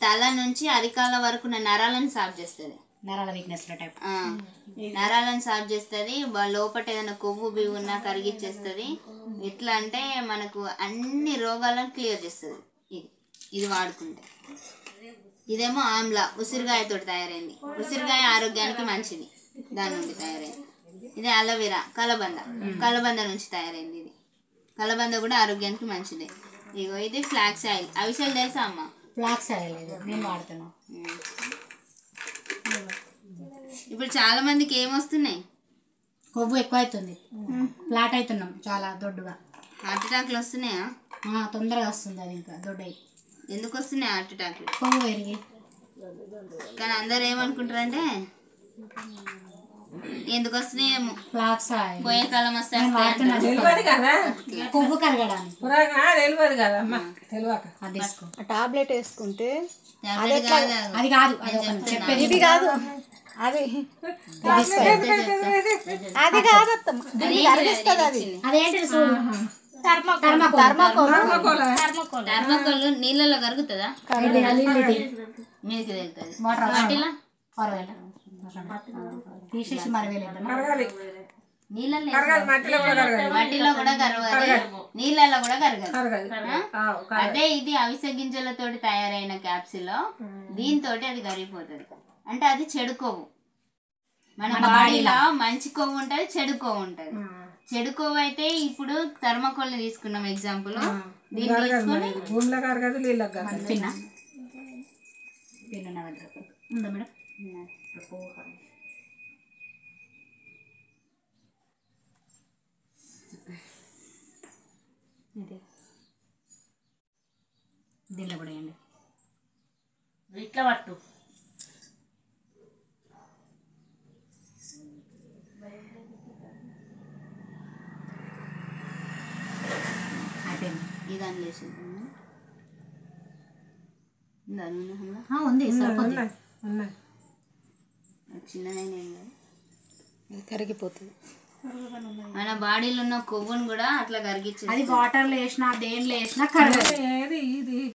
తల నుంచి అరికాల వరకు ఉన్న నరాలను సాఫ్ చేస్తుంది. నరాల వీక్నెస్ టైప్ నరాలను సాఫ్ చేస్తుంది. లోపల ఏదైనా కొవ్వు బివ్వు ఉన్నా కరిగిచ్చేస్తుంది. ఎట్లా అంటే మనకు అన్ని రోగాలను క్లియర్ చేస్తుంది. ఇది వాడుకుంటే. ఇదేమో ఆమ్లా ఉసిరికాయతో తయారైంది. ఉసిరికాయ ఆరోగ్యానికి మంచిది, దాని నుండి తయారైంది. ఇది అలోవెరా కలబంద నుంచి తయారైంది. ఇది కలబంద కూడా ఆరోగ్యానికి మంచిది. ఇగో ఇది ఫ్లాక్స్ ఆయిల్. అవిసెలు తెలుసా అమ్మ? ఫ్లాక్స్ ఆయిల్ నేను వాడుతున్నా. ఇప్పుడు చాలా మందికి ఏమొస్తున్నాయి? కొవ్వు ఎక్కువ అవుతుంది, ఫ్లాట్ అవుతున్నాం చాలా దొడ్డుగా. హార్ట్ అటాక్లు వస్తున్నాయా? తొందరగా వస్తుంది అది. ఇంకా దొడ్డయి ఎందుకు వస్తున్నాయి హార్ట్ అటాక్లు? కొవ్వు పెరిగి. కానీ అందరు ఏమనుకుంటారంటే ఎందుకు వస్తున్నాయేమో, ఫ్లాక్స్ ఆయిల్ పోయే కాలం వస్తే కొవ్వు కరగడానికి తెలియదు కదా అమ్మ, తెలియక అది తీసుకో. టాబ్లెట్ వేసుకుంటే అది కాదు, చెప్పేది ఇది కాదు, అది అది కాదు అరిగిస్తుంది. అది అదేంటి చూడు, థర్మాకోల్ నీళ్ళలో కరుగుతుందా? మీదకి వెళ్తుంది. తీసేసి మరవేలేద్దామా? నీళ్ళలో మట్టిలో కూడా కరగాలి, నీళ్ళలో కూడా కరగాలి. అదే ఇది అవిసె గింజలతో తయారైన క్యాప్సిల్. దీంతో అది కరిగిపోతుంది. అంటే అది చెడు కొవ్వు. మన బాడీలో మంచి కొవ్వు ఉంటుంది, చెడు కొవ్వు ఉంటుంది. చెడు కొవ్వు అయితే ఇప్పుడు థర్మాకోల్ తీసుకున్నాం ఎగ్జాంపుల్. దీన్ని తీసుకొని భూమిలో కరగదు, నీళ్ళకి కరగదు. పిన్న నా దగ్గర ఉందా మేడం? దీనిలో కూడా వేయండి. ఇట్లా పట్టు. అయిపోయింది. ఇది అనేసింది ఉంది, సరిపోతుంది. చిన్నదైనా కరిగిపోతుంది. మన బాడీలో ఉన్న కొవ్వును కూడా అట్లా కరిగించేది. అది వాటర్లో వేసినా దేనిలో వేసినా కరగదు. ఇది